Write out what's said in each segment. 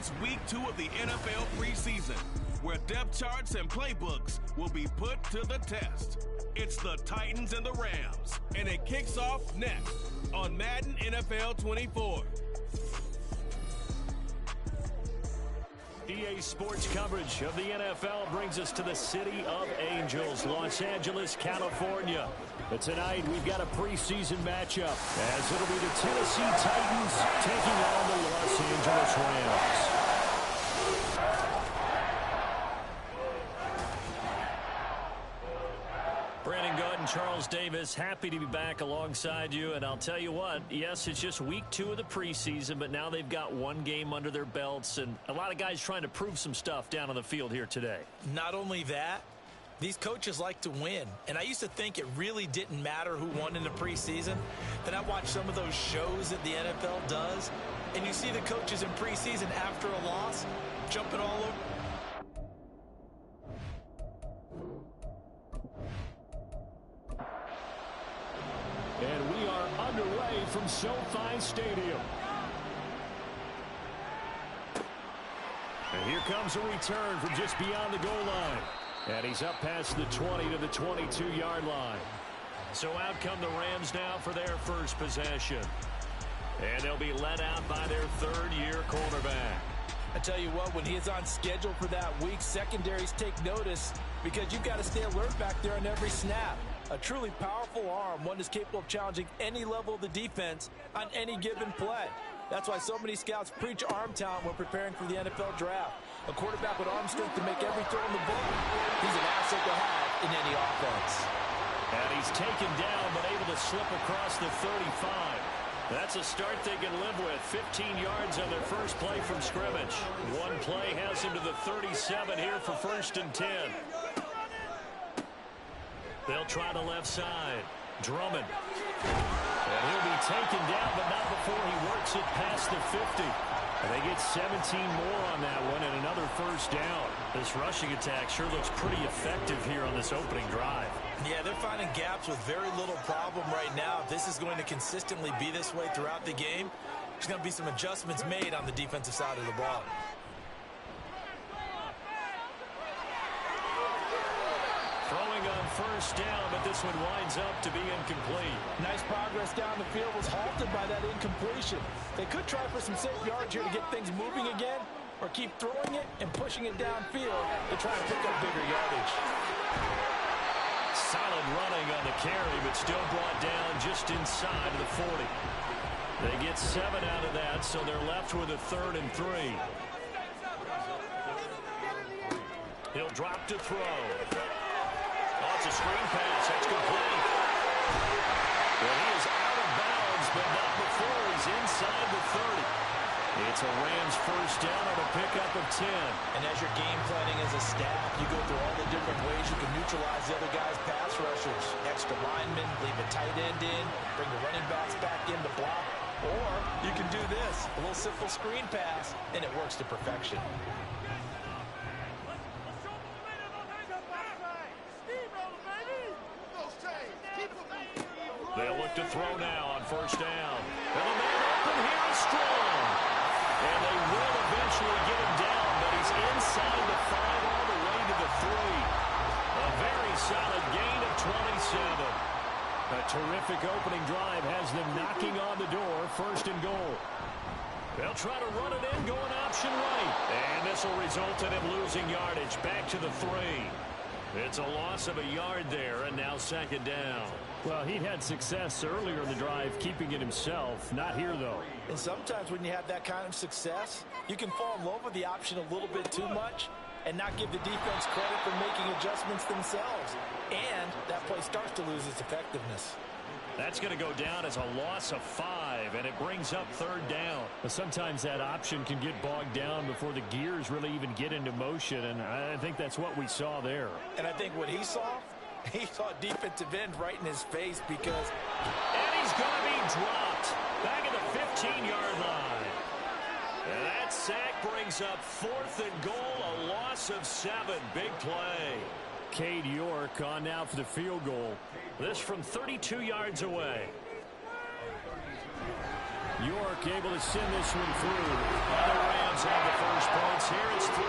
It's week 2 of the NFL preseason, where depth charts and playbooks will be put to the test. It's the Titans and the Rams, and it kicks off next on Madden NFL 24. EA Sports coverage of the NFL brings us to the City of Angels, Los Angeles, California. But tonight we've got a preseason matchup, as it'll be the Tennessee Titans taking on the Los Angeles Rams. Brandon Gaud and Charles Davis, happy to be back alongside you. And I'll tell you what, yes, it's just week 2 of the preseason, but now they've got one game under their belts, and a lot of guys trying to prove some stuff down on the field here today. Not only that, these coaches like to win. And I used to think it really didn't matter who won in the preseason. Then I watched some of those shows that the NFL does, and you see the coaches in preseason after a loss jumping all over. And we are underway from SoFi Stadium. And here comes a return from just beyond the goal line. And he's up past the 20 to the 22-yard line. So out come the Rams now for their first possession. And they'll be led out by their third-year quarterback. I tell you what, when he is on schedule for that week, secondaries take notice because you've got to stay alert back there on every snap. A truly powerful arm, one that's capable of challenging any level of the defense on any given play. That's why so many scouts preach arm talent when preparing for the NFL draft. A quarterback with arm strength to make every throw in the book. He's an asset to have in any offense. And he's taken down but able to slip across the 35. That's a start they can live with. 15 yards on their first play from scrimmage. One play has him to the 37 here for 1st and 10. They'll try the left side. Drummond. And he'll be taken down, but not before he works it past the 50. And they get 17 more on that one and another first down. This rushing attack sure looks pretty effective here on this opening drive. Yeah, they're finding gaps with very little problem right now. If this is going to consistently be this way throughout the game, there's going to be some adjustments made on the defensive side of the ball. Throwing on first down, but this one winds up to be incomplete. Nice progress down the field was halted by that incompletion. They could try for some safe yards here to get things moving again, or keep throwing it and pushing it downfield to try and pick up bigger yardage. Solid running on the carry, but still brought down just inside of the 40. They get 7 out of that, so they're left with a 3rd and 3. He'll drop to throw. Oh, it's a screen pass. That's complete. Well, he is out of bounds, but not before he's inside the 30. It's a Rams first down on a pickup of 10. And as you're game planning as a staff, you go through all the different ways you can neutralize the other guy's pass rushers. Extra linemen, leave a tight end in, bring the running backs back in to block. Or you can do this, a little simple screen pass, and it works to perfection. They'll look to throw now on first down. And the man open here is strong. And they will eventually get him down, but he's inside the 5 all the way to the 3. A very solid gain of 27. A terrific opening drive has them knocking on the door, 1st and goal. They'll try to run it in, going option right. And this will result in him losing yardage back to the 3. It's a loss of a yard there, and now 2nd down. Well, he had success earlier in the drive keeping it himself. Not here, though. And sometimes when you have that kind of success, you can fall in love with the option a little bit too much and not give the defense credit for making adjustments themselves. And that play starts to lose its effectiveness. That's going to go down as a loss of 5, and it brings up 3rd down. But sometimes that option can get bogged down before the gears really even get into motion, and I think that's what we saw there. And I think what he saw defensive end right in his face because... And he's going to be dropped back at the 15-yard line. And that sack brings up 4th and goal, a loss of 7. Big play. Cade York on now for the field goal. This from 32 yards away. York able to send this one through. And the Rams have the first points here. It's 3-0.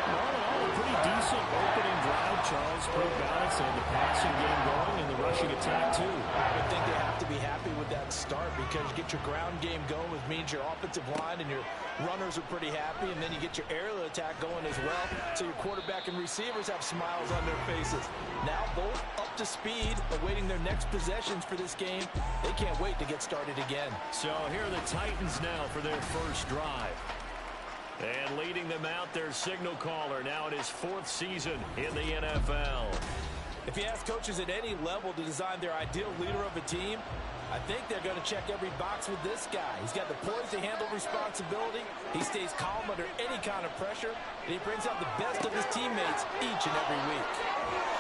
All in all, a pretty decent opening drive, Charles. Pretty balanced, and the passing game going and the rushing attack, too. I would think they have to be happy with that start because you get your ground game going, which means your offensive line and your runners are pretty happy, and then you get your aerial attack going as well, so your quarterback and receivers have smiles on their faces. Now both up to speed, awaiting their next possessions for this game. They can't wait to get started again. So here are the Titans now for their first drive. And leading them out, their signal caller, now in his 4th season in the NFL. If you ask coaches at any level to design their ideal leader of a team, I think they're going to check every box with this guy. He's got the poise to handle responsibility. He stays calm under any kind of pressure, and he brings out the best of his teammates each and every week.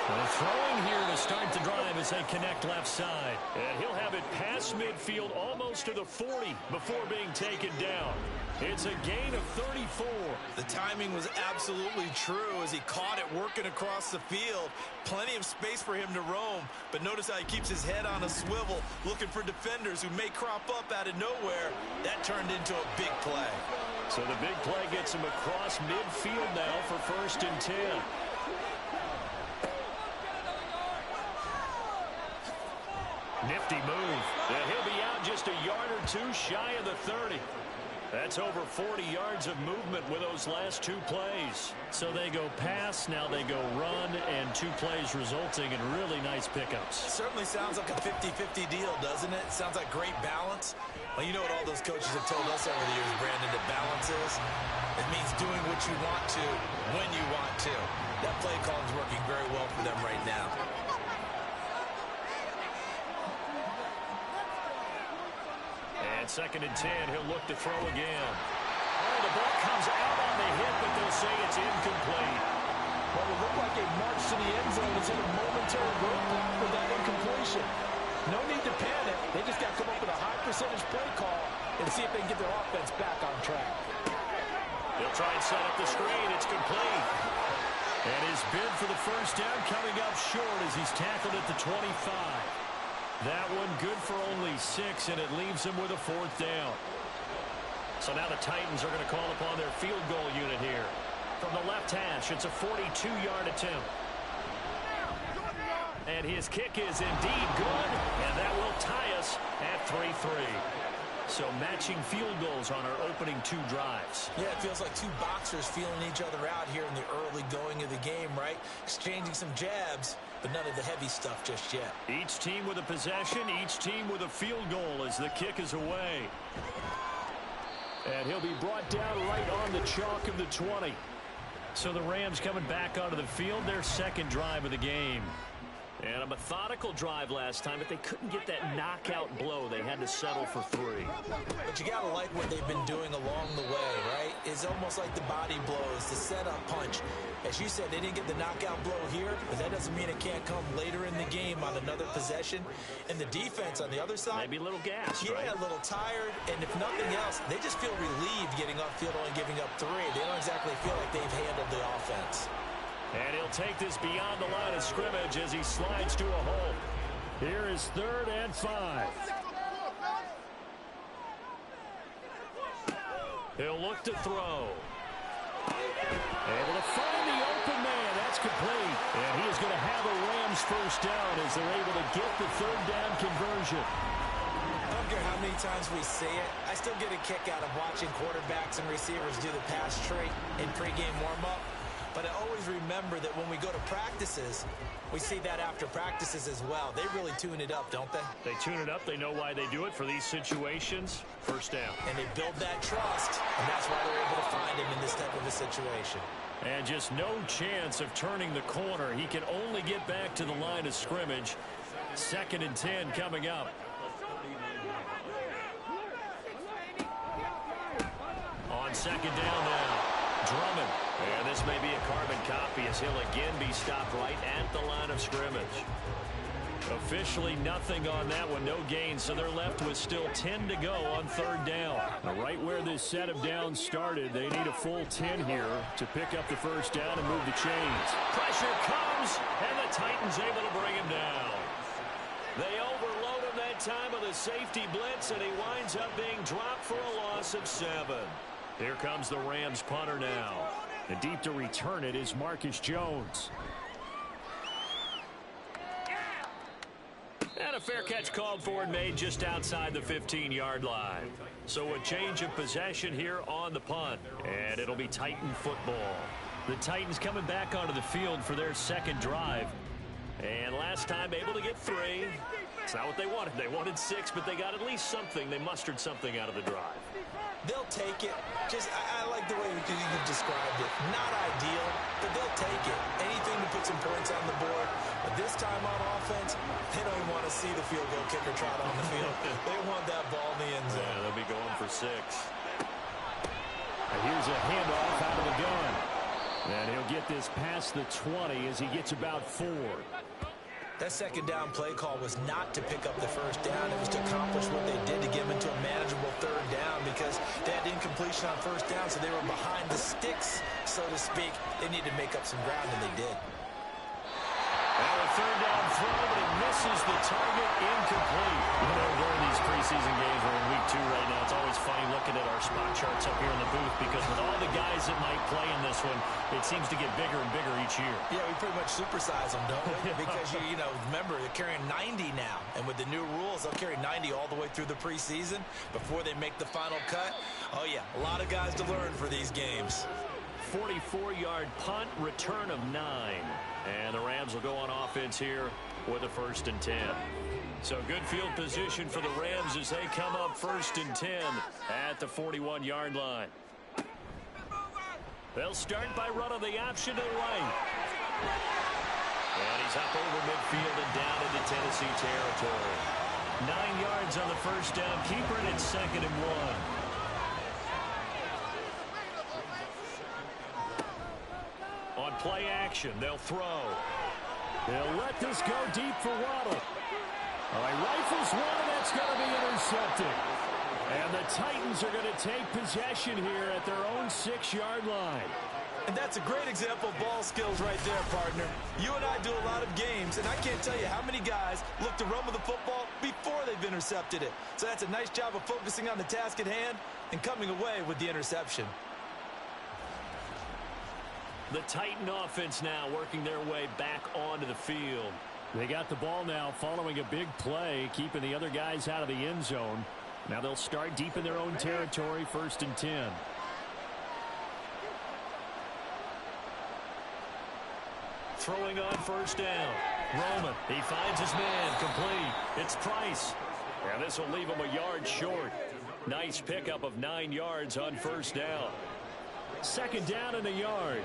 Well, throwing here to start the drive as they connect left side. And he'll have it past midfield almost to the 40 before being taken down. It's a gain of 34. The timing was absolutely true as he caught it working across the field. Plenty of space for him to roam, but notice how he keeps his head on a swivel looking for defenders who may crop up out of nowhere. That turned into a big play. So the big play gets him across midfield now for 1st and 10. Nifty move. And he'll be out just a yard or two shy of the 30. That's over 40 yards of movement with those last 2 plays. So they go pass, now they go run, and 2 plays resulting in really nice pickups. Certainly sounds like a 50-50 deal, doesn't it? Sounds like great balance. Well, you know what all those coaches have told us over the years, Brandon, that balance is? It means doing what you want to, when you want to. That play call is working very well for them right now. And 2nd and 10, he'll look to throw again. Oh, the ball comes out on the hit, but they'll say it's incomplete. Well, it looked like a march to the end zone has hit a momentary roadblock for that incompletion. No need to panic. They just got to come up with a high percentage play call and see if they can get their offense back on track. They'll try and set up the screen. It's complete. And his bid for the first down coming up short as he's tackled at the 25. That one good for only 6, and it leaves him with a 4th down. So now the Titans are going to call upon their field goal unit here. From the left hash, it's a 42-yard attempt. And his kick is indeed good, and that will tie us at 3-3. So matching field goals on our opening 2 drives. Yeah, it feels like 2 boxers feeling each other out here in the early going of the game, right? Exchanging some jabs, but none of the heavy stuff just yet. Each team with a possession, each team with a field goal as the kick is away. And he'll be brought down right on the chalk of the 20. So the Rams coming back onto the field, their 2nd drive of the game. And a methodical drive last time, but they couldn't get that knockout blow. They had to settle for 3. But you got to like what they've been doing along the way, right? It's almost like the body blows, the setup punch. As you said, they didn't get the knockout blow here, but that doesn't mean it can't come later in the game on another possession. And the defense on the other side, maybe a little gassed, yeah, right? A little tired. And if nothing else, they just feel relieved getting upfield, only giving up 3. They don't exactly feel like they've handled the offense. And he'll take this beyond the line of scrimmage as he slides to a hole. Here is 3rd and 5. He'll look to throw. Able to find the open man. That's complete. And he is going to have a Rams first down as they're able to get the 3rd down conversion. I don't care how many times we say it, I still get a kick out of watching quarterbacks and receivers do the pass tree in pregame warm-up. But I always remember that when we go to practices, we see that after practices as well. They really tune it up, don't they? They tune it up. They know why they do it for these situations. First down. And they build that trust, and that's why they're able to find him in this type of a situation. And just no chance of turning the corner. He can only get back to the line of scrimmage. 2nd and 10 coming up. On 2nd down now, Drummond. And this may be a carbon copy as he'll again be stopped right at the line of scrimmage. Officially nothing on that one, no gain, so they're left with still 10 to go on 3rd down. Now, right where this set of downs started, they need a full 10 here to pick up the first down and move the chains. Pressure comes, and the Titans able to bring him down. They overload him, that that time of the safety blitz, and he winds up being dropped for a loss of 7. Here comes the Rams punter now. And deep to return it is Marcus Jones. And a fair catch called for and made just outside the 15-yard line. So a change of possession here on the punt. And it'll be Titan football. The Titans coming back onto the field for their second drive. And last time able to get 3. It's not what they wanted. They wanted 6, but they got at least something. They mustered something out of the drive. They'll take it. I like the way you described it. Not ideal, but they'll take it. Anything to put some points on the board. But this time on offense, they don't even want to see the field goal kicker trot on the field. They want that ball in the end zone. Yeah, they'll be going for 6. And here's a handoff out of the gun. And he'll get this past the 20 as he gets about 4. That second down play call was not to pick up the first down. It was to accomplish what they did to get them into a manageable third down because they had incompletion on first down, so they were behind the sticks, so to speak. They needed to make up some ground, and they did. And a third down throw, but it misses the target, incomplete. You know, during these preseason games, we're in week 2 right now. It's always funny looking at our spot charts up here in the booth because with all the guys that might play in this one, it seems to get bigger and bigger each year. Yeah, we pretty much supersize them, don't we? Because, you know, remember, they're carrying 90 now. And with the new rules, they'll carry 90 all the way through the preseason before they make the final cut. Oh, yeah, a lot of guys to learn for these games. 44-yard punt, return of 9. And the Rams will go on offense here with a 1st and 10. So good field position for the Rams as they come up 1st and 10 at the 41-yard line. They'll start by running the option to the right. And he's up over midfield and down into Tennessee territory. 9 yards on the first down. Keeper and it's 2nd and 1. On play action, they'll throw. They'll let this go deep for Waddle. All right, rifles one, and that's going to be intercepted. And the Titans are going to take possession here at their own 6-yard line. And that's a great example of ball skills right there, partner. You and I do a lot of games, and I can't tell you how many guys look to run with the football before they've intercepted it. So that's a nice job of focusing on the task at hand and coming away with the interception. The Titan offense now working their way back onto the field. They got the ball now following a big play, keeping the other guys out of the end zone. Now they'll start deep in their own territory, 1st and 10. Throwing on 1st down. Roman, he finds his man, complete. It's Price. And this will leave him a yard short. Nice pickup of 9 yards on 1st down. 2nd down and a yard.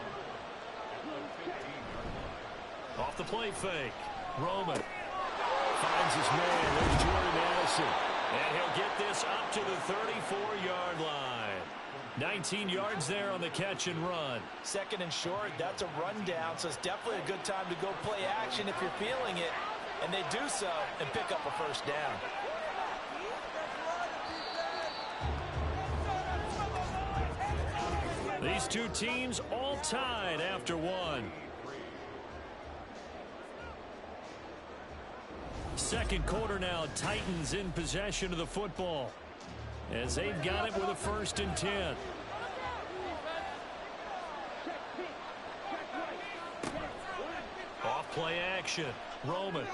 Off the play fake. Roman finds his man. There's Jordan Addison. And he'll get this up to the 34-yard line. 19 yards there on the catch and run. 2nd and short, that's a rundown, so it's definitely a good time to go play action if you're feeling it. And they do so and pick up a 1st down. These two teams all tied after 1. 2nd quarter now, Titans in possession of the football as they've got it with a 1st and 10. Off play action. Roman. A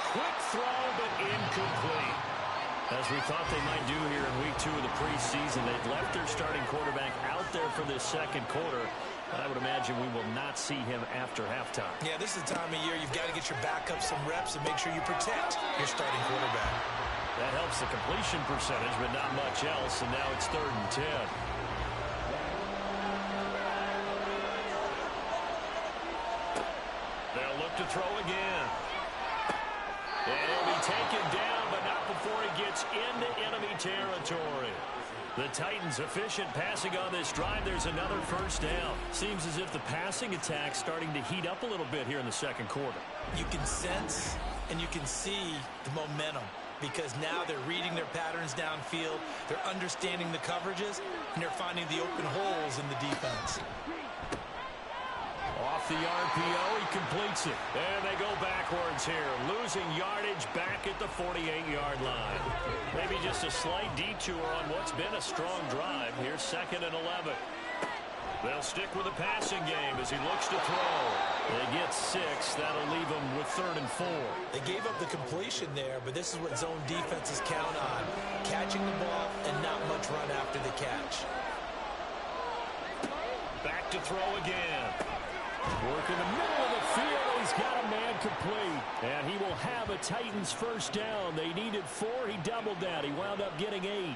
quick throw, but incomplete. As we thought they might do here in week 2 of the preseason, they've left their starting quarterback out there for this 2nd quarter. But I would imagine we will not see him after halftime. Yeah, this is the time of year you've got to get your backup some reps and make sure you protect your starting quarterback. That helps the completion percentage, but not much else. And now it's 3rd and 10. They'll look to throw again. And he'll be taken down, but not before he gets into enemy territory. The Titans efficient passing on this drive. There's another 1st down. Seems as if the passing attack's starting to heat up a little bit here in the 2nd quarter. You can sense and you can see the momentum because now they're reading their patterns downfield. They're understanding the coverages, and they're finding the open holes in the defense. Off the RPO. He completes it. And they go backwards here, losing yardage back at the 48-yard line. Maybe just a slight detour on what's been a strong drive. Here's 2nd and 11. They'll stick with the passing game as he looks to throw. They get 6. That'll leave them with 3rd and 4. They gave up the completion there, but this is what zone defenses count on. Catching the ball and not much run after the catch. Back to throw again. Work in the middle of the field. He's got a man complete. And he will have a Titans first down. They needed 4. He doubled that. He wound up getting 8.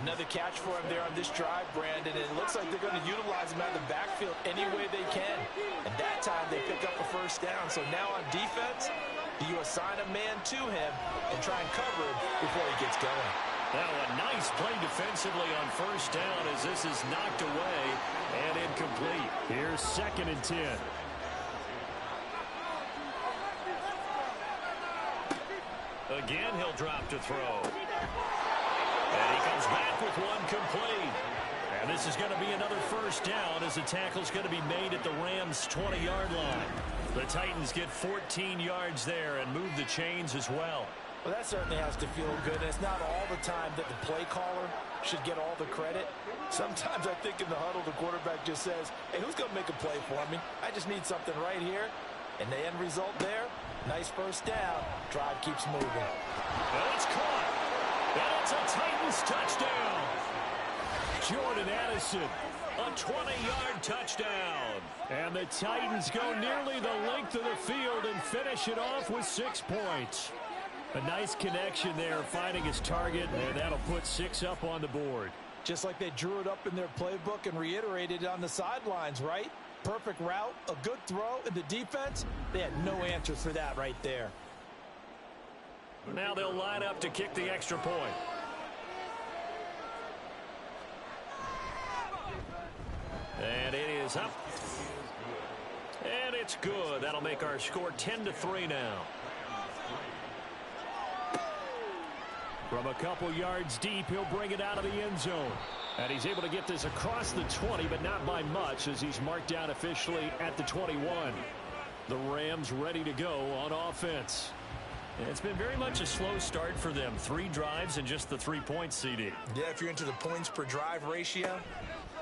Another catch for him there on this drive, Brandon. And it looks like they're going to utilize him out of the backfield any way they can. And that time they pick up a first down. So now on defense, do you assign a man to him and try and cover him before he gets going? Now a nice play defensively on first down as this is knocked away and incomplete. Here's 2nd and 10. Again, he'll drop to throw. And he comes back with one complete. And this is going to be another first down as the tackle's going to be made at the Rams' 20-yard line. The Titans get 14 yards there and move the chains as well. Well, that certainly has to feel good. And it's not all the time that the play caller should get all the credit. Sometimes I think in the huddle, the quarterback just says, hey, who's going to make a play for me? I just need something right here. And the end result there, nice first down. Drive keeps moving. And it's caught. And it's a Titans touchdown. Jordan Addison, a 20-yard touchdown. And the Titans go nearly the length of the field and finish it off with 6 points. A nice connection there, finding his target, and that'll put 6 up on the board. Just like they drew it up in their playbook and reiterated it on the sidelines, right? Perfect route, a good throw, and the defense, they had no answer for that right there. Now they'll line up to kick the extra point. And it is up. And it's good. That'll make our score 10-3 now. From a couple yards deep, he'll bring it out of the end zone. And he's able to get this across the 20, but not by much as he's marked down officially at the 21. The Rams ready to go on offense. It's been very much a slow start for them. 3 drives and just the 3 points, CD. Yeah, if you're into the points per drive ratio,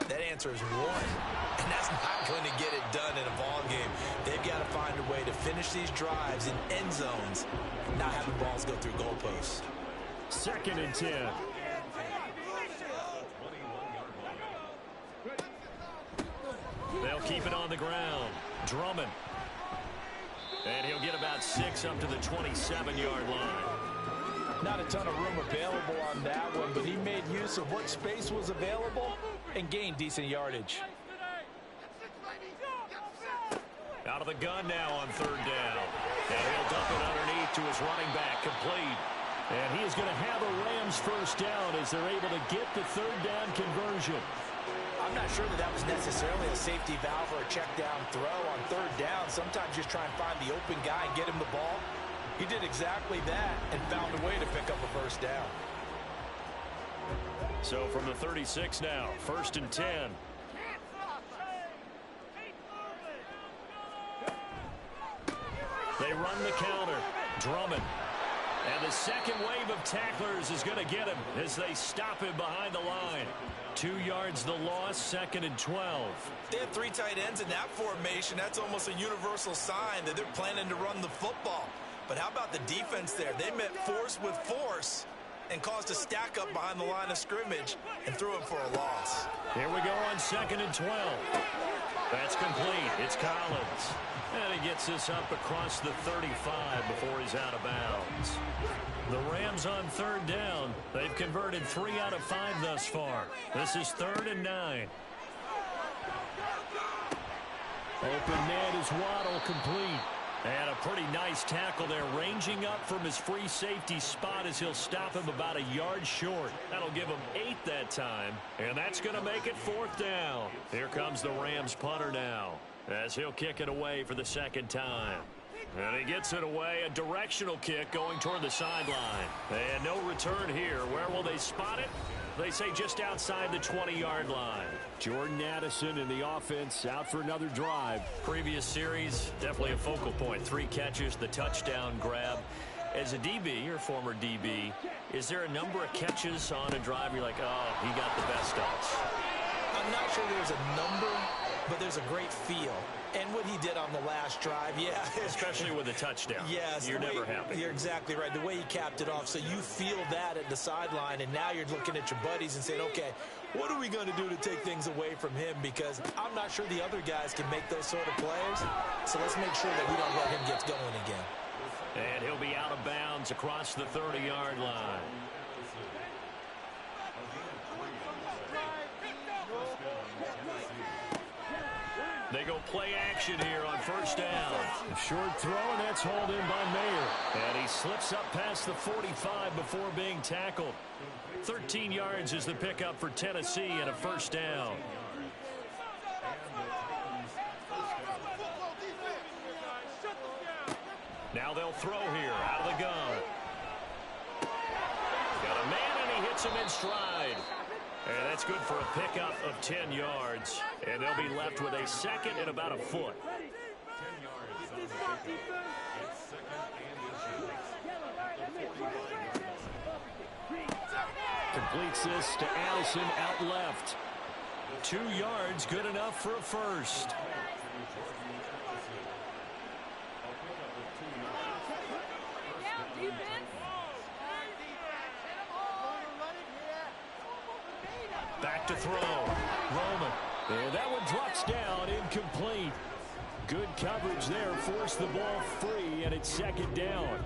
that answer is 1. And that's not going to get it done in a ball game. They've got to find a way to finish these drives in end zones, not having balls go through goalposts. 2nd and 10. They'll keep it on the ground. Drummond. And he'll get about 6 up to the 27-yard line. Not a ton of room available on that one, but he made use of what space was available and gained decent yardage. Out of the gun now on 3rd down. And he'll dump it underneath to his running back, complete. And he is going to have a Rams first down as they're able to get the 3rd down conversion. I'm not sure that was necessarily a safety valve or a check down throw on 3rd down. Sometimes just try and find the open guy and get him the ball. He did exactly that and found a way to pick up a first down. So from the 36 now, 1st and 10. They run the counter. Drummond. And the second wave of tacklers is going to get him as they stop him behind the line. 2 yards the loss, 2nd and 12. They have 3 tight ends in that formation. That's almost a universal sign that they're planning to run the football. But how about the defense there? They met force with force and caused a stack up behind the line of scrimmage and threw him for a loss. Here we go on 2nd and 12. That's complete. It's Collins. And he gets this up across the 35 before he's out of bounds. The Rams on 3rd down. They've converted 3 out of 5 thus far. This is 3rd and 9. Open man is Waddle, complete. And a pretty nice tackle there, ranging up from his free safety spot as he'll stop him about a yard short. That'll give him 8 that time, and that's going to make it 4th down. Here comes the Rams punter now as he'll kick it away for the 2nd time. And he gets it away. A directional kick going toward the sideline. And no return here. Where will they spot it? They say just outside the 20-yard line. Jordan Addison in the offense out for another drive. Previous series, definitely a focal point. 3 catches, the touchdown grab. As a DB, or former DB, is there a number of catches on a drive you're like, oh, he got the best of us? I'm not sure there's a number, but there's a great feel. And what he did on the last drive, yeah. Especially with a touchdown. Yes. You're never happy. You're exactly right. The way he capped it off. So you feel that at the sideline, and now you're looking at your buddies and saying, okay, what are we going to do to take things away from him? Because I'm not sure the other guys can make those sort of plays. So let's make sure that we don't let him get going again. And he'll be out of bounds across the 30-yard line. They go play action here on first down. A short throw, and that's hauled in by Mayer. And he slips up past the 45 before being tackled. 13 yards is the pickup for Tennessee and a first down. Now they'll throw here out of the gun. Got a man, and he hits him in stride. And that's good for a pickup of 10 yards. And they'll be left with a second and about a foot. Completes this to Addison out left. 2 yards, good enough for a first. Back to throw. Roman. And that one drops down, incomplete. Good coverage there. Forced the ball free, and it's second down.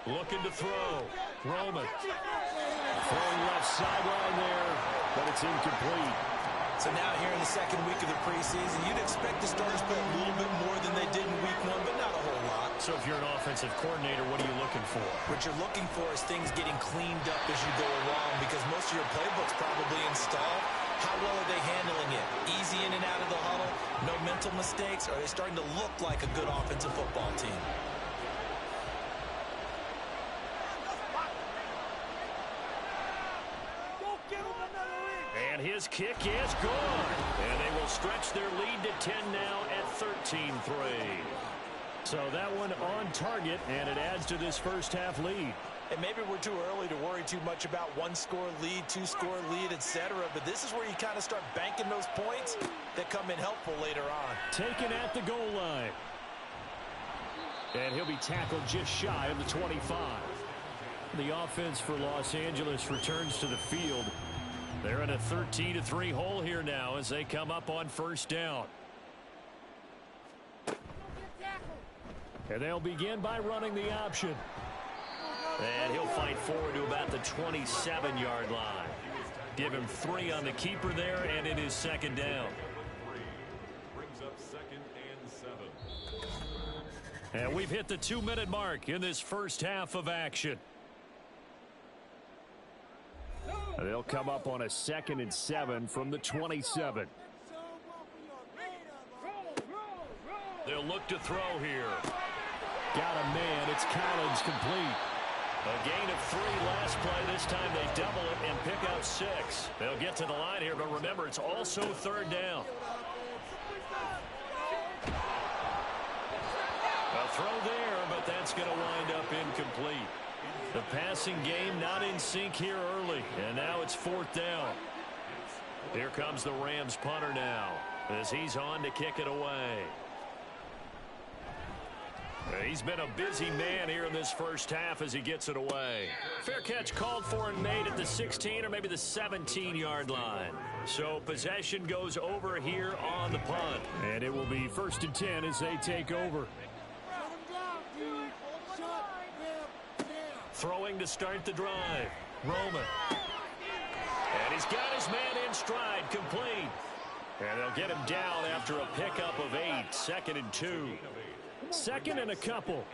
Looking to throw. Roman. Throwing left sideline there, but it's incomplete. So now here in the second week of the preseason, you'd expect the starters to play a little bit more than they did in week 1, but not a whole lot. So if you're an offensive coordinator, what are you looking for? What you're looking for is things getting cleaned up as you go along, because most of your playbook's probably installed. How well are they handling it? Easy in and out of the huddle? No mental mistakes? Or are they starting to look like a good offensive football team? And his kick is good. And they will stretch their lead to 10 now at 13-3. So that one on target, and it adds to this first half lead. And maybe we're too early to worry too much about 1-score lead, 2-score lead, etc. But this is where you kind of start banking those points that come in helpful later on. Taken at the goal line. And he'll be tackled just shy of the 25. The offense for Los Angeles returns to the field. They're in a 13-3 hole here now as they come up on first down. And they'll begin by running the option. And he'll fight forward to about the 27-yard line. Give him 3 on the keeper there, and it is second down. Brings up second and 7. And we've hit the 2-minute mark in this first half of action. They'll come up on a 2nd and 7 from the 27. They'll look to throw here. Got a man. It's Collins, complete. A gain of 3 last play. This time they double it and pick up 6. They'll get to the line here, but remember, it's also third down. A throw there, but that's going to wind up incomplete. The passing game not in sync here early, and now it's 4th down. Here comes the Rams punter now as he's on to kick it away. He's been a busy man here in this first half as he gets it away. Fair catch called for and made at the 16 or maybe the 17-yard line. So possession goes over here on the punt. And it will be 1st and 10 as they take over. Throwing to start the drive. Roman. And he's got his man in stride, complete. And they'll get him down after a pickup of 8. 2nd and 2. 2nd and a couple.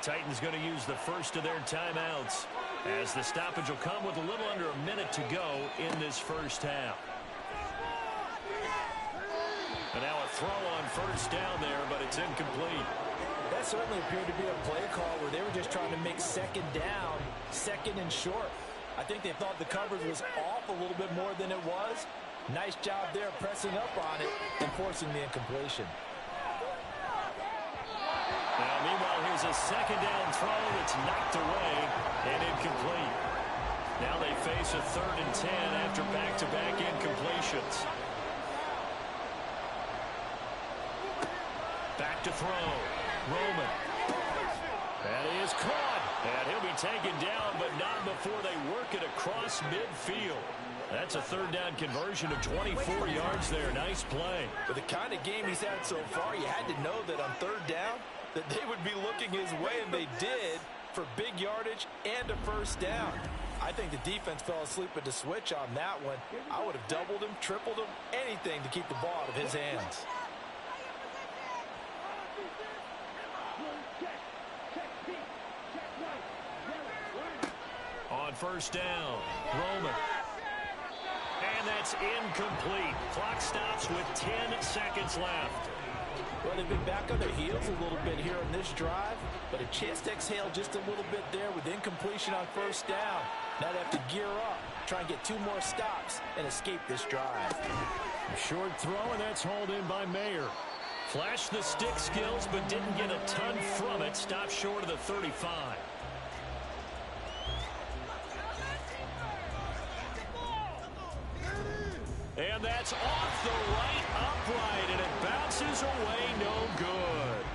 Titans going to use the first of their timeouts, as the stoppage will come with a little under a minute to go in this first half. And now a throw on first down there, but it's incomplete. That certainly appeared to be a play call where they were just trying to make second down, second and short. I think they thought the coverage was off a little bit more than it was. Nice job there pressing up on it and forcing the incompletion. Now, meanwhile, here's a second down throw that's knocked away and incomplete. Now they face a 3rd and 10 after back-to-back incompletions. Back to throw. Roman. And he is caught. And he'll be taken down, but not before they work it across midfield. That's a 3rd down conversion of 24 yards there. Nice play. With the kind of game he's had so far, you had to know that on 3rd down, that they would be looking his way, and they did, for big yardage and a first down. I think the defense fell asleep at the switch on that one. I would have doubled him, tripled him, anything to keep the ball out of his hands. On first down, Roman. And that's incomplete. Clock stops with 10 seconds left. Well, they've been back on their heels a little bit here on this drive, but a chance to exhale just a little bit there with incompletion on first down. Now they have to gear up, try and get 2 more stops, and escape this drive. Short throw, and that's hauled in by Mayer. Flashed the stick skills, but didn't get a ton from it. Stopped short of the 35. And that's off the right upright, and it bounces away no good.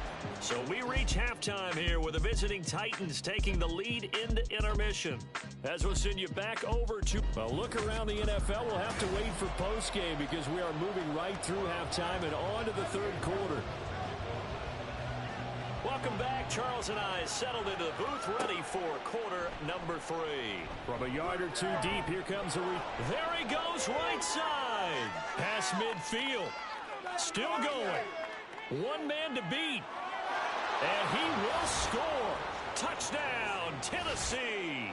So we reach halftime here with the visiting Titans taking the lead into intermission. As we'll send you back over to a look around the NFL. We'll have to wait for postgame because we are moving right through halftime and on to the 3rd quarter. Welcome back. Charles and I settled into the booth, ready for quarter number 3. From a yard or 2 deep, here comes there he goes, right side. Past midfield. Still going. 1 man to beat. And he will score. Touchdown, Tennessee.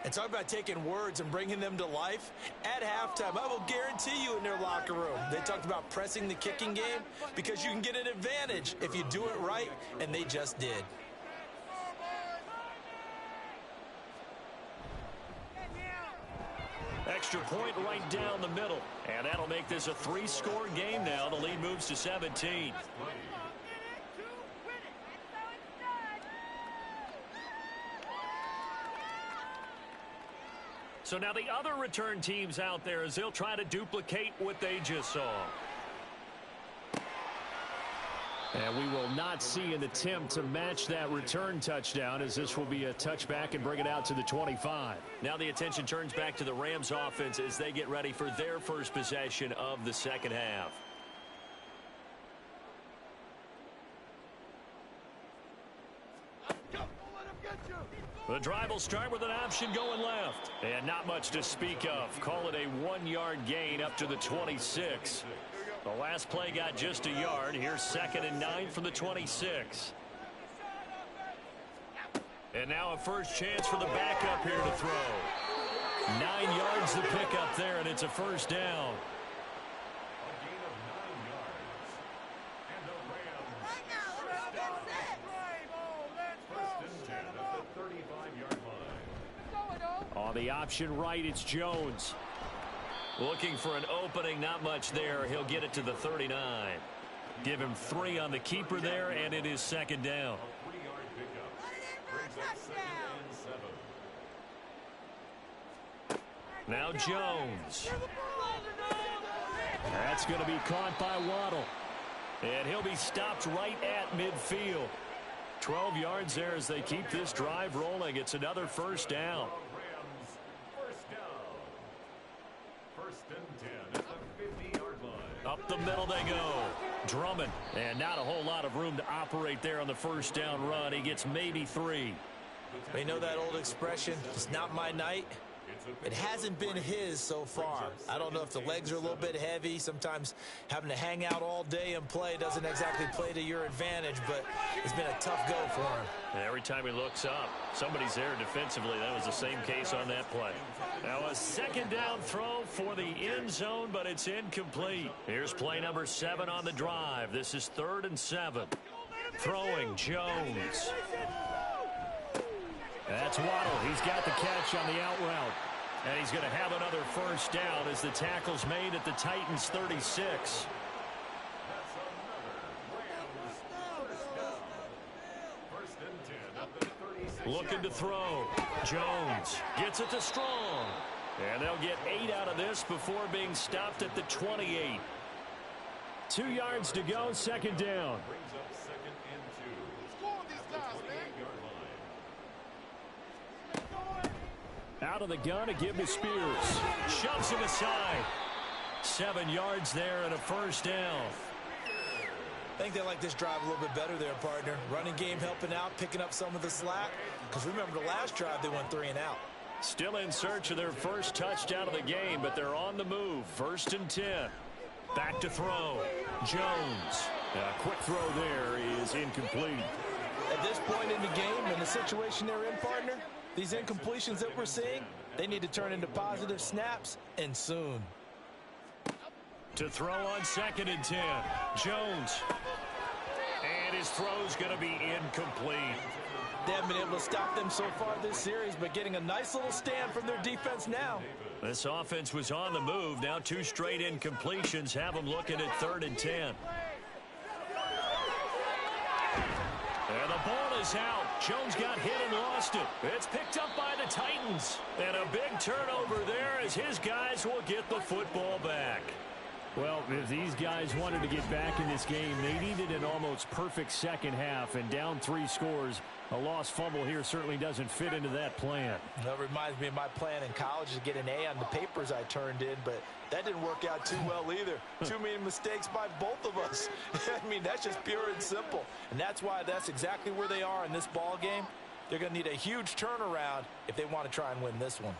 And talk about taking words and bringing them to life. At halftime, I will guarantee you in their locker room, they talked about pressing the kicking game because you can get an advantage if you do it right, and they just did. Extra point right down the middle. And that'll make this a 3-score game now. The lead moves to 17. So now the other return teams out there as they'll try to duplicate what they just saw. And we will not see an attempt to match that return touchdown, as this will be a touchback and bring it out to the 25. Now the attention turns back to the Rams offense as they get ready for their first possession of the second half. The drive will start with an option going left. And not much to speak of. Call it a 1-yard gain up to the 26. The last play got just a yard. Here's 2nd and 9 from the 26. And now a first chance for the backup here to throw. 9 yards to pick up there, and it's a first down. On the option right, it's Jones. Looking for an opening, not much there. He'll get it to the 39. Give him 3 on the keeper there, and it is 2nd down. Now Jones. That's going to be caught by Waddle. And he'll be stopped right at midfield. 12 yards there as they keep this drive rolling. It's another first down. Up the middle they go. Drummond. And not a whole lot of room to operate there on the first down run. He gets maybe 3. You know that old expression, it's not my night. It hasn't been his so far. I don't know if the legs are a little bit heavy. Sometimes having to hang out all day and play doesn't exactly play to your advantage, but it's been a tough go for him. And every time he looks up, somebody's there defensively. That was the same case on that play. Now a second down throw for the end zone, but it's incomplete. Here's play number 7 on the drive. This is 3rd and 7. Throwing Jones. That's Waddle. He's got the catch on the out route. And he's going to have another first down as the tackle's made at the Titans' 36. Looking to throw. Jones gets it to Strong. And they'll get 8 out of this before being stopped at the 28. 2 yards to go, second down. Out of the gun to give to Spears. Shoves him aside. 7 yards there and a first down. I think they like this drive a little bit better there, partner. Running game helping out, picking up some of the slack. Because remember the last drive they went 3 and out. Still in search of their first touchdown of the game, but they're on the move. 1st and 10. Back to throw. Jones. A quick throw there is incomplete. At this point in the game and the situation they're in, partner, these incompletions that we're seeing, they need to turn into positive snaps, and soon. To throw on 2nd and 10. Jones. And his throw's going to be incomplete. They haven't been able to stop them so far this series, but getting a nice little stand from their defense now. This offense was on the move. Now 2 straight incompletions have them looking at 3rd and 10. And the ball is out. Jones got hit and lost it. It's picked up by the Titans. And a big turnover there as his guys will get the football back. Well, if these guys wanted to get back in this game, they needed an almost perfect second half, and down 3 scores. A lost fumble here certainly doesn't fit into that plan. That reminds me of my plan in college to get an A on the papers I turned in, but that didn't work out too well either. Too many mistakes by both of us. I mean, that's just pure and simple. And that's why that's exactly where they are in this ball game. They're going to need a huge turnaround if they want to try and win this one.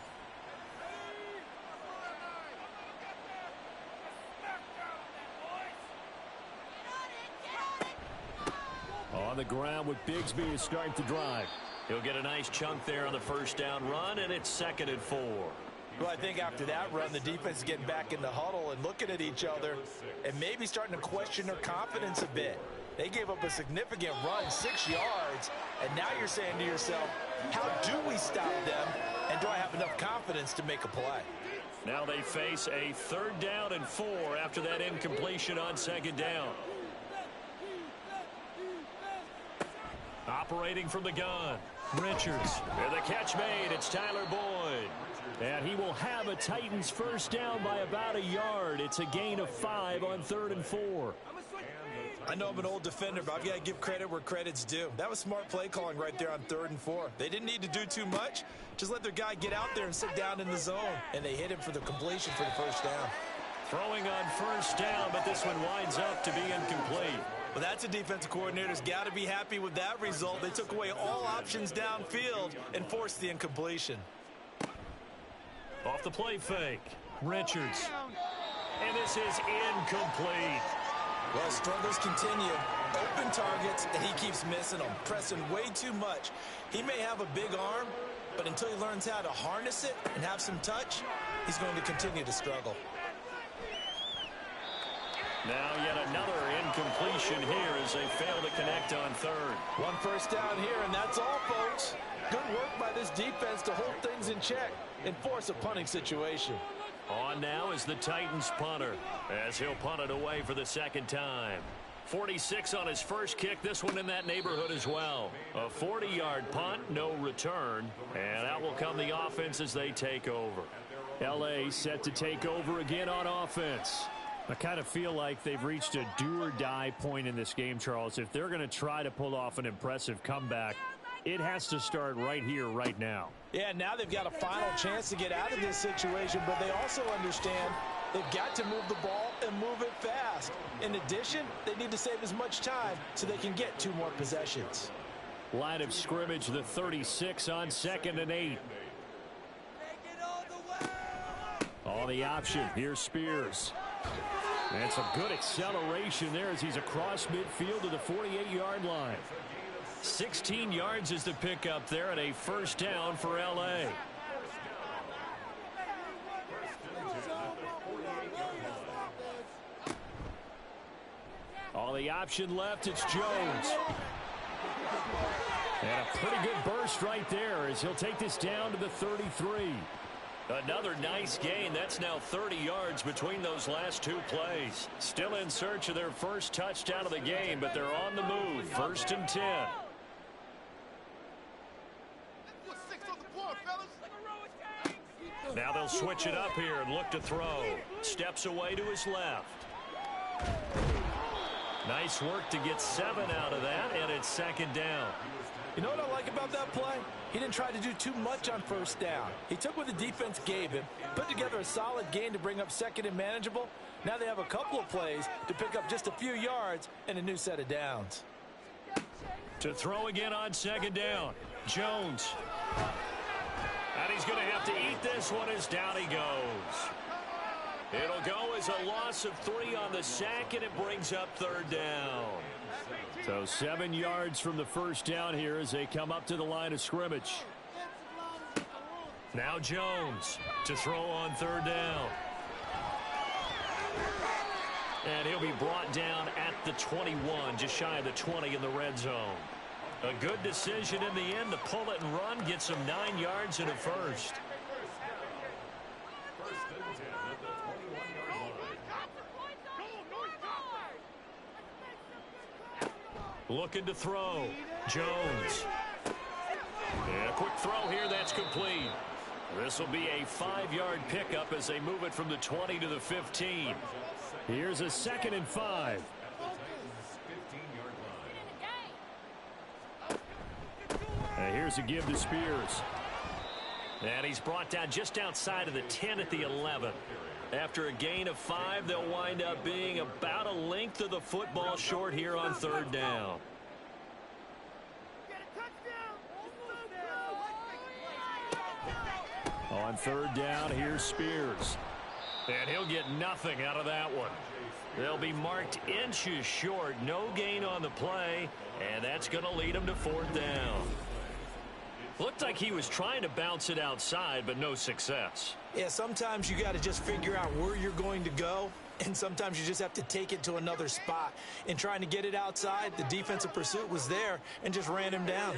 On the ground with Bigsby to start the drive. He'll get a nice chunk there on the first down run, and it's 2nd and 4. Well, I think after that run, the defense is getting back in the huddle and looking at each other and maybe starting to question their confidence a bit. They gave up a significant run, 6 yards, and now you're saying to yourself, how do we stop them, and do I have enough confidence to make a play? Now they face a 3rd down and 4 after that incompletion on 2nd down. Operating from the gun, Richards. And the catch made. It's Tyler Boyd. And he will have a Titans first down by about 1 yard. It's a gain of 5 on 3rd and 4. I know I'm an old defender, but I've got to give credit where credit's due. That was smart play calling right there on 3rd and 4. They didn't need to do too much. Just let their guy get out there and sit down in the zone. And they hit him for the completion for the first down. Throwing on first down, but this one winds up to be incomplete. Well, that's a defensive coordinator's got to be happy with that result. They took away all options downfield and forced the incompletion. Off the play fake, Richards. And this is incomplete. Well, struggles continue. Open targets, and he keeps missing them, pressing way too much. He may have a big arm, but until he learns how to harness it and have some touch, he's going to continue to struggle. Now yet another incompletion here as they fail to connect on 3rd. 1 first down here, and that's all, folks. Good work by this defense to hold things in check and force a punting situation. On now is the Titans punter as he'll punt it away for the 2nd time. 46 on his first kick, this one in that neighborhood as well. A 40-yard punt, no return, and out will come the offense as they take over. L.A. set to take over again on offense. I kind of feel like they've reached a do-or-die point in this game, Charles. If they're going to try to pull off an impressive comeback, it has to start right here, right now. Yeah, now they've got a final chance to get out of this situation, but they also understand they've got to move the ball and move it fast. In addition, they need to save as much time so they can get 2 more possessions. Line of scrimmage, the 36 on 2nd and 8. On the option, here's Spears. And some good acceleration there as he's across midfield to the 48-yard line. 16 yards is the pickup there and a first down for L.A. On the option left, it's Jones. And a pretty good burst right there as he'll take this down to the 33. Another nice gain. That's now 30 yards between those last two plays. Still in search of their first touchdown of the game, but they're on the move. 1st and 10. Now they'll switch it up here and look to throw. Steps away to his left. Nice work to get 7 out of that, and it's 2nd down. You know what I like about that play? He didn't try to do too much on 1st down. He took what the defense gave him, put together a solid gain to bring up 2nd and manageable. Now they have a couple of plays to pick up just a few yards and a new set of downs. To throw again on 2nd down, Jones. And he's going to have to eat this one as down he goes. It'll go as a loss of 3 on the sack, and it brings up 3rd down. So 7 yards from the first down here as they come up to the line of scrimmage. Now Jones to throw on 3rd down. And he'll be brought down at the 21, just shy of the 20 in the red zone. A good decision in the end to pull it and run, get some 9 yards and a first. Looking to throw. Jones. And a quick throw here. That's complete. This will be a 5-yard pickup as they move it from the 20 to the 15. Here's a 2nd and 5. And here's a give to Spears. And he's brought down just outside of the 10 at the 11. After a gain of 5, they'll wind up being about a length of the football short here on 3rd down. On 3rd down, here's Spears. And he'll get nothing out of that one. They'll be marked inches short. No gain on the play, and that's going to lead them to 4th down. Looked like he was trying to bounce it outside, but no success. Yeah, sometimes you got to just figure out where you're going to go, and sometimes you just have to take it to another spot. In trying to get it outside, the defensive pursuit was there and just ran him down.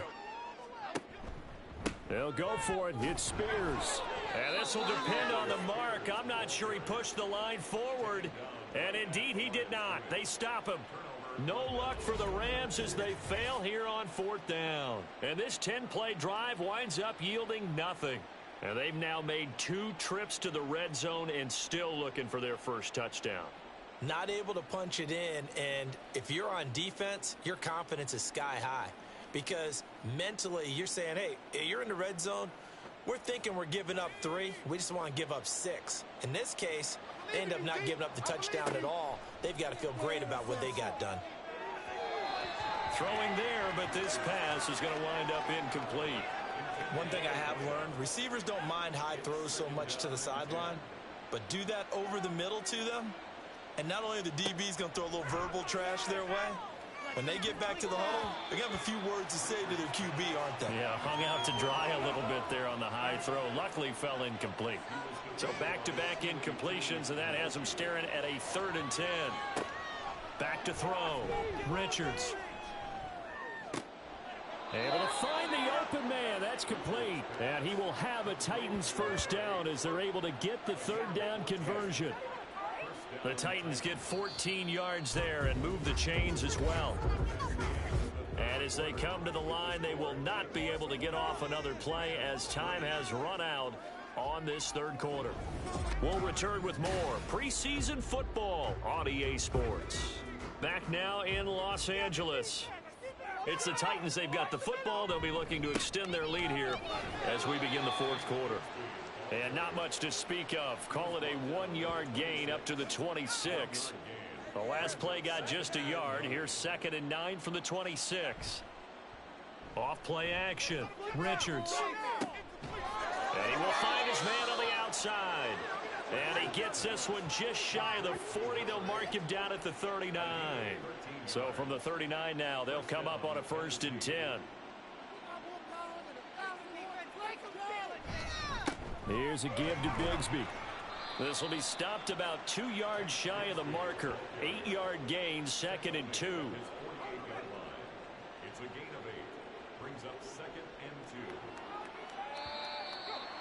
They'll go for it. It's Spears. And this will depend on the mark. I'm not sure he pushed the line forward. And indeed, he did not. They stop him. No luck for the Rams as they fail here on 4th down. And this 10-play drive winds up yielding nothing. And they've now made 2 trips to the red zone and still looking for their first touchdown. Not able to punch it in, and if you're on defense, your confidence is sky high. Because mentally, you're saying, hey, you're in the red zone. We're thinking we're giving up 3. We just want to give up 6. In this case, they end up not giving up the touchdown at all. They've got to feel great about what they got done. Throwing there, but this pass is going to wind up incomplete. One thing I have learned, receivers don't mind high throws so much to the sideline, but do that over the middle to them, and not only are the DBs going to throw a little verbal trash their way, when they get back to the huddle, they're going to have a few words to say to their QB, aren't they? Yeah, hung out to dry a little bit there on the high throw. Luckily fell incomplete. So back-to-back incompletions, and that has them staring at a 3rd and 10. Back to throw. Richards. Able to find the open man. That's complete. And he will have a Titans first down as they're able to get the 3rd down conversion. The Titans get 14 yards there and move the chains as well. And as they come to the line, they will not be able to get off another play as time has run out on this 3rd quarter. We'll return with more preseason football on EA Sports. Back now in Los Angeles. It's the Titans. They've got the football. They'll be looking to extend their lead here as we begin the 4th quarter. And not much to speak of. Call it a 1-yard gain up to the 26. The last play got just a yard. Here's 2nd and 9 from the 26. Off play action. Richards. And he will find his man on the outside. And he gets this one just shy of the 40. They'll mark him down at the 39. So from the 39 now, they'll come up on a 1st and 10. Here's a give to Bigsby. This will be stopped about 2 yards shy of the marker. 8-yard gain, 2nd and 2. It's a gain of 8. Brings up 2nd and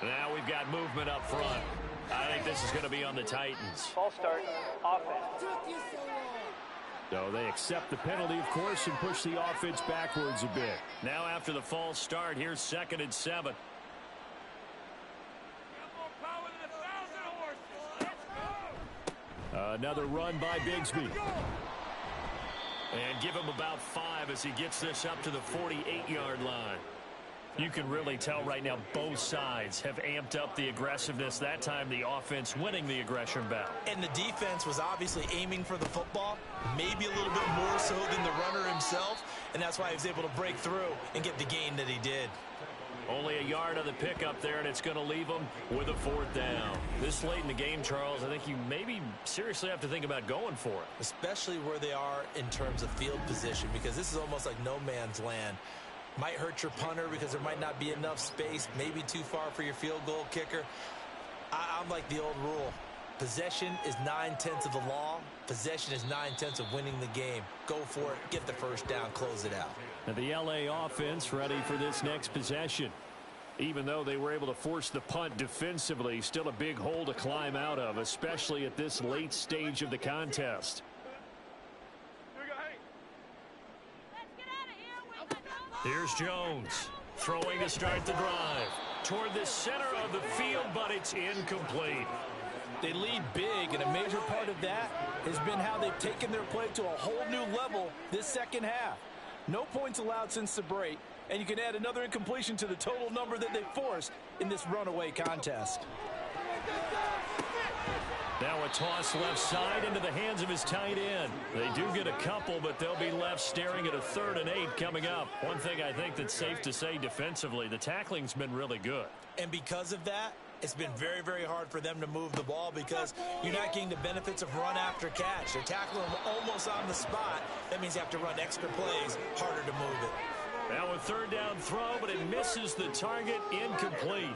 2. Now we've got movement up front. I think this is going to be on the Titans. False start, offense. So they accept the penalty, of course, and push the offense backwards a bit. Now after the false start, here's 2nd and 7. Another run by Bigsby. And give him about 5 as he gets this up to the 48-yard line. You can really tell right now both sides have amped up the aggressiveness. That time the offense winning the aggression battle. And the defense was obviously aiming for the football, maybe a little bit more so than the runner himself, and that's why he was able to break through and get the gain that he did. Only a yard on the pickup there, and it's going to leave them with a 4th down. This late in the game, Charles, I think you maybe seriously have to think about going for it. Especially where they are in terms of field position, because this is almost like no man's land. Might hurt your punter because there might not be enough space, maybe too far for your field goal kicker. I'm like the old rule. Possession is 9/10 of the law. Possession is 9/10 of winning the game. Go for it. Get the 1st down. Close it out. And the LA offense ready for this next possession. Even though they were able to force the punt defensively, still a big hole to climb out of, especially at this late stage of the contest. Here's Jones throwing to start the drive toward the center of the field, but it's incomplete. They lead big, and a major part of that has been how they've taken their play to a whole new level this second half. No points allowed since the break, and you can add another incompletion to the total number that they forced in this runaway contest. Now a toss left side into the hands of his tight end. They do get a couple, but they'll be left staring at a 3rd and 8 coming up. One thing I think that's safe to say defensively, the tackling's been really good. And because of that, it's been very, very hard for them to move the ball because you're not getting the benefits of run after catch. They're tackling them almost on the spot. That means you have to run extra plays, harder to move it. Now a 3rd down throw, but it misses the target, incomplete.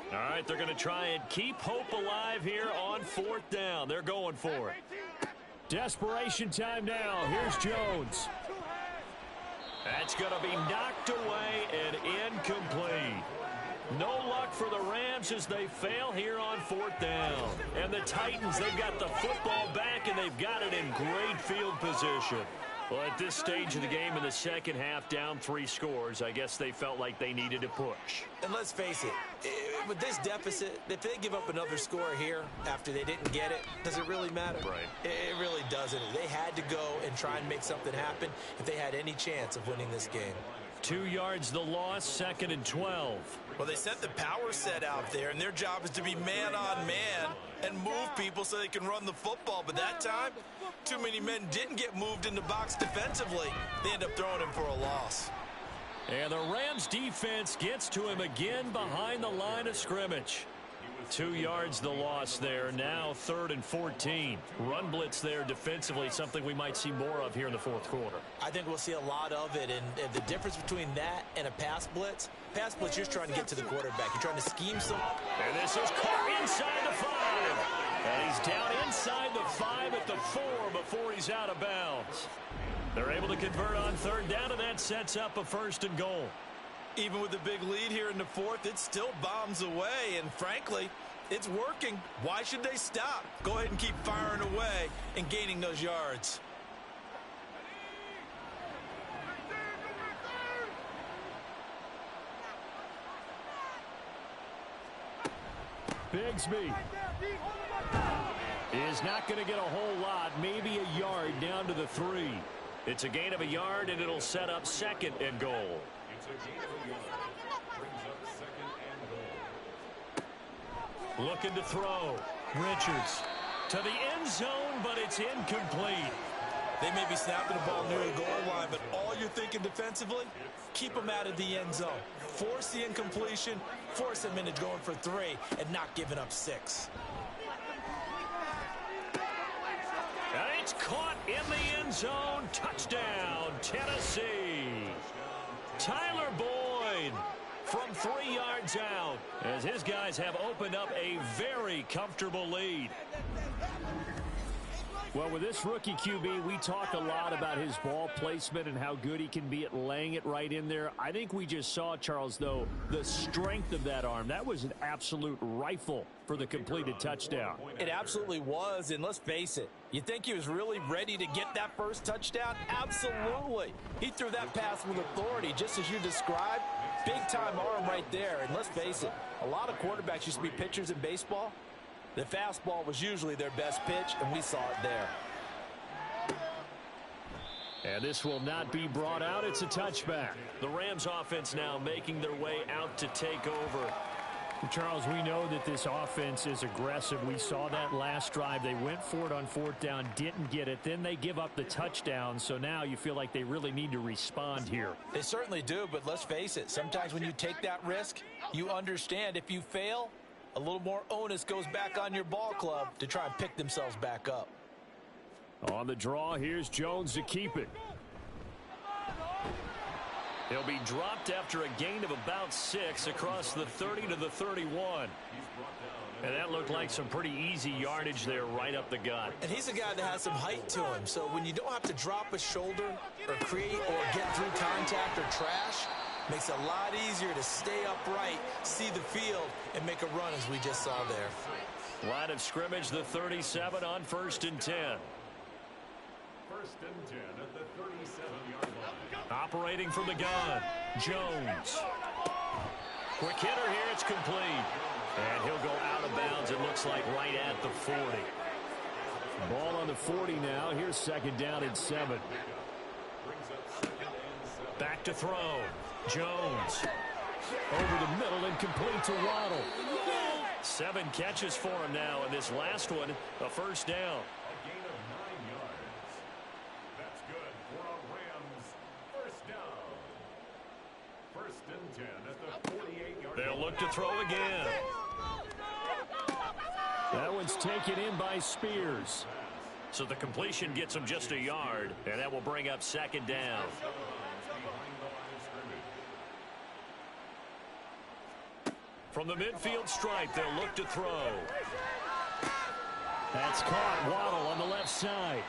All right, they're going to try and keep hope alive here on 4th down. They're going for it. Desperation time now. Here's Jones. That's going to be knocked away and incomplete. No luck for the Rams as they fail here on 4th down. And the Titans, they've got the football back, and they've got it in great field position. Well, at this stage of the game in the second half, down 3 scores, I guess they felt like they needed to push. And let's face it, with this deficit, if they give up another score here after they didn't get it, does it really matter? Right. It really doesn't. They had to go and try and make something happen if they had any chance of winning this game. 2 yards the loss, 2nd and 12. Well, they sent the power set out there, and their job is to be man-on-man and move people so they can run the football. But that time, too many men didn't get moved in the box defensively. They end up throwing him for a loss. And the Rams defense gets to him again behind the line of scrimmage. 2 yards the loss there. Now 3rd and 14. Run blitz there defensively, something we might see more of here in the 4th quarter. I think we'll see a lot of it, and the difference between that and a pass blitz, you're just trying to get to the quarterback. You're trying to scheme some. And this is caught inside the 5. And he's down inside the 5 at the 4 before he's out of bounds. They're able to convert on 3rd down, and that sets up a 1st and goal. Even with the big lead here in the 4th, it still bombs away, and frankly, it's working. Why should they stop? Go ahead and keep firing away and gaining those yards. Bigsby is not going to get a whole lot, maybe a yard down to the 3. It's a gain of a yard, and it'll set up 2nd and goal. It's a gain of a yard. Brings up 2nd and goal. Looking to throw. Richards to the end zone, but it's incomplete. They may be snapping the ball near the goal line, but all you're thinking defensively, keep them out of the end zone. Force the incompletion, force them into going for 3, and not giving up 6. in the end zone. Touchdown, Tennessee. Tyler Boyd from 3 yards out as his guys have opened up a very comfortable lead. Well, with this rookie QB, we talk a lot about his ball placement and how good he can be at laying it right in there. I think we just saw, Charles, though, the strength of that arm. That was an absolute rifle for the completed touchdown. It absolutely was, and let's face it, you think he was really ready to get that first touchdown? Absolutely. He threw that pass with authority, just as you described. Big-time arm right there, and let's face it, a lot of quarterbacks used to be pitchers in baseball. The fastball was usually their best pitch, and we saw it there. And this will not be brought out. It's a touchback. The Rams offense now making their way out to take over. Charles, we know that this offense is aggressive. We saw that last drive. They went for it on 4th down, didn't get it. Then they give up the touchdown. So now you feel like they really need to respond here. They certainly do, but let's face it. Sometimes when you take that risk, you understand if you fail, a little more onus goes back on your ball club to try and pick themselves back up. On the draw, here's Jones to keep it. He'll be dropped after a gain of about 6 across the 30 to the 31. And that looked like some pretty easy yardage there right up the gut. And he's a guy that has some height to him, so when you don't have to drop a shoulder or create or get through contact or trash, makes it a lot easier to stay upright, see the field, and make a run as we just saw there. Line of scrimmage, the 37 on 1st and 10. 1st and 10 at the 37-yard line. Operating from the gun, Jones. Quick hitter here, it's complete. And he'll go out of bounds, it looks like right at the 40. Ball on the 40 now. Here's 2nd down and 7. Back to throw. Jones. Over the middle and complete to Waddle. 7 catches for him now, and this last one, a 1st down. A gain of 9 yards. That's good for a Rams 1st down. 1st and 10 at the 48-yard line. They'll look to throw again. That one's taken in by Spears. So the completion gets him just a yard, and that will bring up 2nd down. From the midfield stripe, they'll look to throw. That's caught. Waddle on the left side.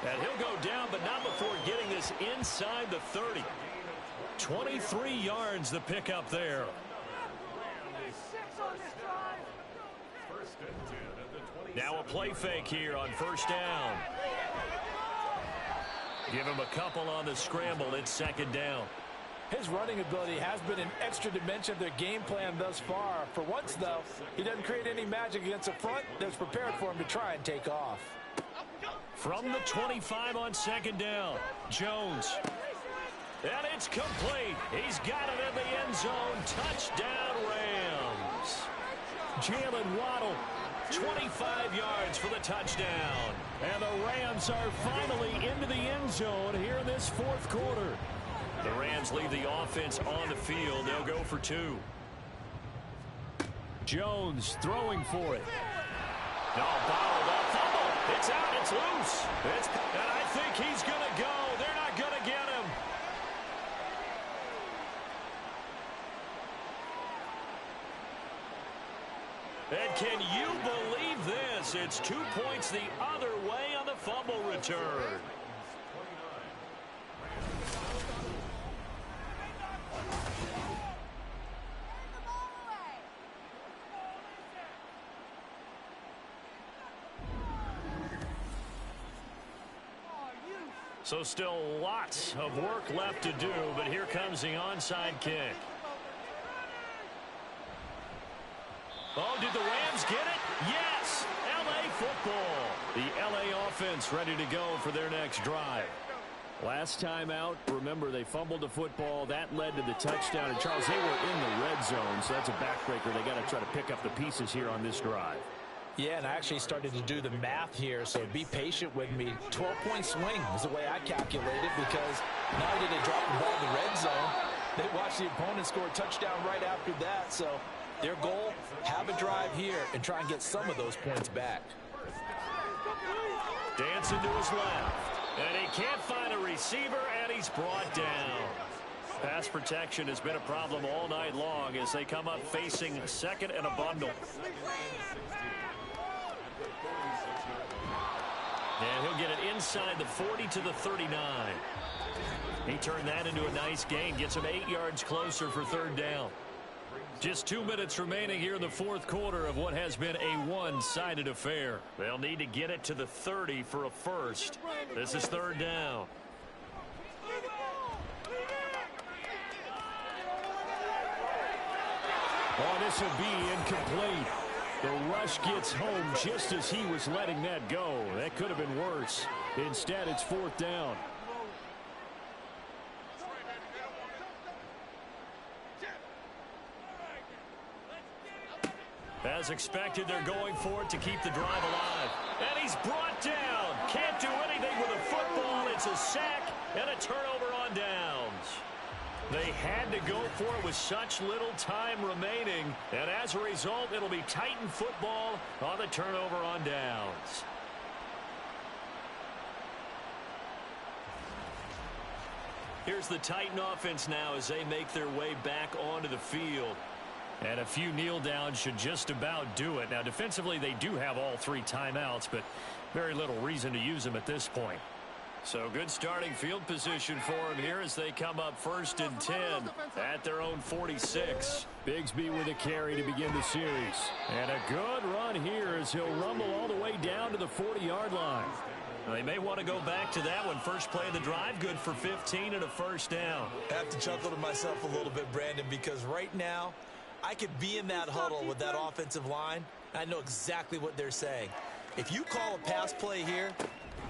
And he'll go down, but not before getting this inside the 30. 23 yards the pickup there. Now a play fake here on 1st down. Give him a couple on the scramble. It's 2nd down. His running ability has been an extra dimension of their game plan thus far. For once, though, he doesn't create any magic against a front that's prepared for him to try and take off. From the 25 on 2nd down, Jones. And it's complete. He's got it in the end zone. Touchdown, Rams. Jalen Waddle. 25 yards for the touchdown. And the Rams are finally into the end zone here in this 4th quarter. The Rams leave the offense on the field. They'll go for 2. Jones throwing for it. No, bottled up. Fumble. It's out. It's loose. And I think he's going to go. They're not going to get him. And can you believe this? It's 2 points the other way on the fumble return. So still lots of work left to do, but here comes the onside kick. Oh, did the Rams get it? Yes! L.A. football. The L.A. offense ready to go for their next drive. Last time out, remember, they fumbled the football. That led to the touchdown. And, Charles, they were in the red zone, so that's a backbreaker. They got to try to pick up the pieces here on this drive. Yeah, and I actually started to do the math here, so be patient with me. 12-point swing is the way I calculated, because not only did they drop the ball in the red zone, they watched the opponent score a touchdown right after that. So their goal, have a drive here and try and get some of those points back. Dance splits into his left. And he can't find a receiver, and he's brought down. Pass protection has been a problem all night long as they come up facing second and a bundle. And he'll get it inside the 40 to the 39. He turned that into a nice gain, gets him 8 yards closer for third down. Just 2 minutes remaining here in the fourth quarter of what has been a one-sided affair. They'll need to get it to the 30 for a first. This is third down. Oh, this will be incomplete. The rush gets home just as he was letting that go. That could have been worse. Instead, it's fourth down. As expected, they're going for it to keep the drive alive. And he's brought down. Can't do anything with a football. It's a sack and a turnover on downs. They had to go for it with such little time remaining. And as a result, it'll be Titan football on the turnover on downs. Here's the Titan offense now as they make their way back onto the field. And a few kneel downs should just about do it. Now, defensively, they do have all 3 timeouts, but very little reason to use them at this point. So good starting field position for them here as they come up 1st and 10 at their own 46. Bigsby with a carry to begin the series. And a good run here as he'll rumble all the way down to the 40-yard line. They may want to go back to that one. First play of the drive, good for 15 and a first down. I have to chuckle to myself a little bit, Brandon, because right now I could be in that huddle with that offensive line. I know exactly what they're saying. If you call a pass play here,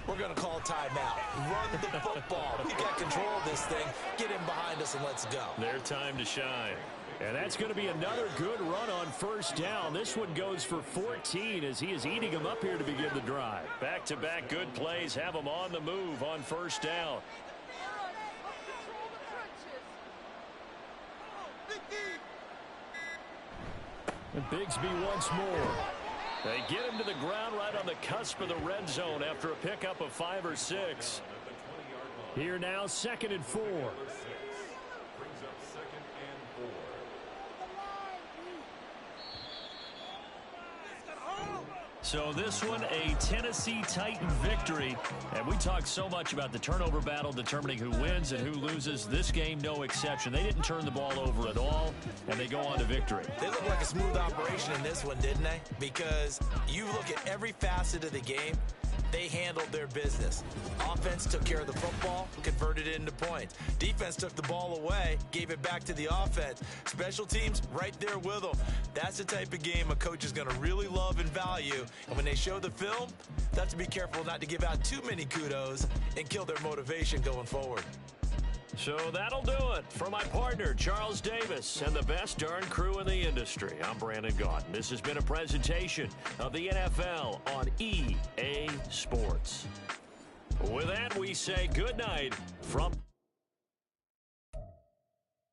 we're going to call a timeout. Run the football. We got control of this thing. Get him behind us and let's go. Their time to shine. And that's going to be another good run on first down. This one goes for 14 as he is eating them up here to begin the drive. Back-to-back good plays have them on the move on first down. And Bigsby once more. They get him to the ground right on the cusp of the red zone after a pickup of 5 or 6. Here now, 2nd and 4. Brings up 2nd and 4. So this one, a Tennessee Titan victory. And we talk so much about the turnover battle determining who wins and who loses. This game, no exception. They didn't turn the ball over at all, and they go on to victory. They look like a smooth operation in this one, didn't they? Because you look at every facet of the game, they handled their business. Offense took care of the football, converted it into points. Defense took the ball away, gave it back to the offense. Special teams right there with them. That's the type of game a coach is going to really love and value. And when they show the film, they have to be careful not to give out too many kudos and kill their motivation going forward. So that'll do it. For my partner, Charles Davis, and the best darn crew in the industry, I'm Brandon Gaudin. This has been a presentation of the NFL on EA Sports. With that, we say good night from...